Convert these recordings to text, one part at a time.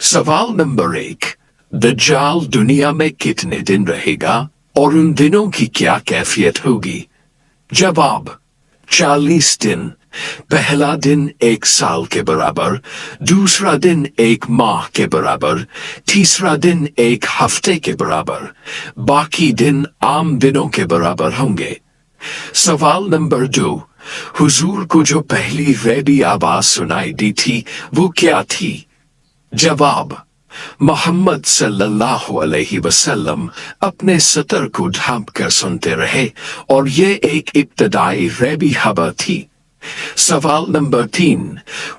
سوال نمبر 1، دجال دنیا میں کتنے دن رہے گا اور ان دنوں کی کیا کیفیت ہوگی؟ جواب: 40 دن۔ پہلا دن 1 سال کے برابر، دوسرا دن 1 ماہ کے برابر، تیسرا دن 1 ہفتے کے برابر، باقی دن عام دنوں کے برابر ہوں گے۔ سوال نمبر 2، حضور کو جو پہلی غیبی آواز سنائی دی تھی وہ کیا تھی؟ جواب: محمد صلی اللہ علیہ وسلم اپنے سطر کو ڈھانپ کر سنتے رہے اور یہ ایک ابتدائی غیبی خبر تھی۔ سوال نمبر 3،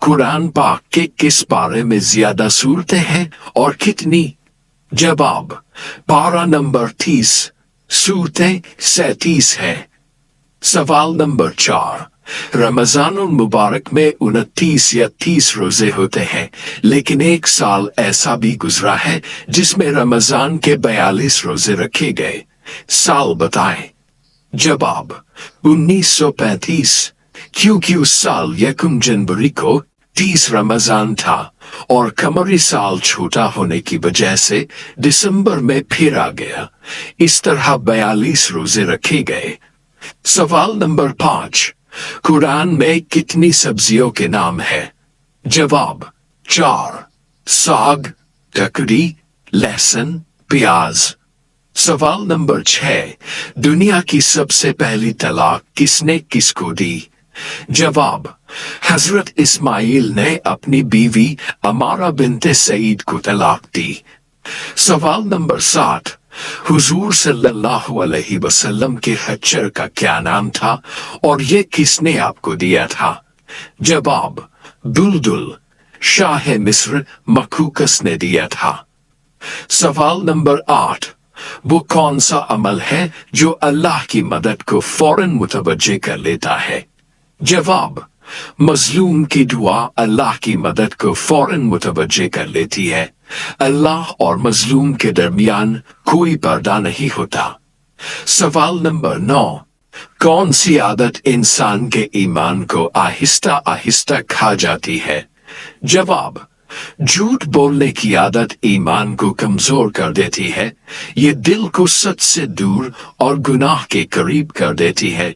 قرآن پاک کے کس پارے میں زیادہ صورتیں ہیں اور کتنی؟ جواب: پارہ نمبر 30، صورتیں 37 ہیں۔ سوال نمبر 4، رمضان المبارک میں 29 یا 30 روزے ہوتے ہیں، لیکن ایک سال ایسا بھی گزرا ہے جس میں رمضان کے 42 روزے رکھے گئے، سال بتائیں۔ جواب: 1935، کیونکہ اس سال 1 جنوری کو 30 رمضان تھا اور قمری سال چھوٹا ہونے کی وجہ سے دسمبر میں پھر آ گیا، اس طرح 42 روزے رکھے گئے۔ سوال نمبر 5، قرآن میں کتنی سبزیوں کے نام ہے؟ جواب: 4، ساگ، ککڑی، لہسن، پیاز۔ سوال نمبر 6، دنیا کی سب سے پہلی طلاق کس نے کس کو دی؟ جواب: حضرت اسماعیل نے اپنی بیوی عمارہ بنت سعید کو طلاق دی۔ سوال نمبر 7، حضور صلی اللہ علیہ وسلم کے خچر کا کیا نام تھا اور یہ کس نے آپ کو دیا تھا؟ جواب: دلدل، شاہ مصر مخوقس نے دیا تھا۔ سوال نمبر 8، وہ کون سا عمل ہے جو اللہ کی مدد کو فوراً متوجہ کر لیتا ہے؟ جواب: مظلوم کی دعا اللہ کی مدد کو فوراً متوجہ کر لیتی ہے۔ اللہ اور مظلوم کے درمیان کوئی پردہ نہیں ہوتا۔ سوال نمبر 9، کون سی عادت انسان کے ایمان کو آہستہ آہستہ کھا جاتی ہے؟ جواب: جھوٹ بولنے کی عادت ایمان کو کمزور کر دیتی ہے، یہ دل کو سچ سے دور اور گناہ کے قریب کر دیتی ہے۔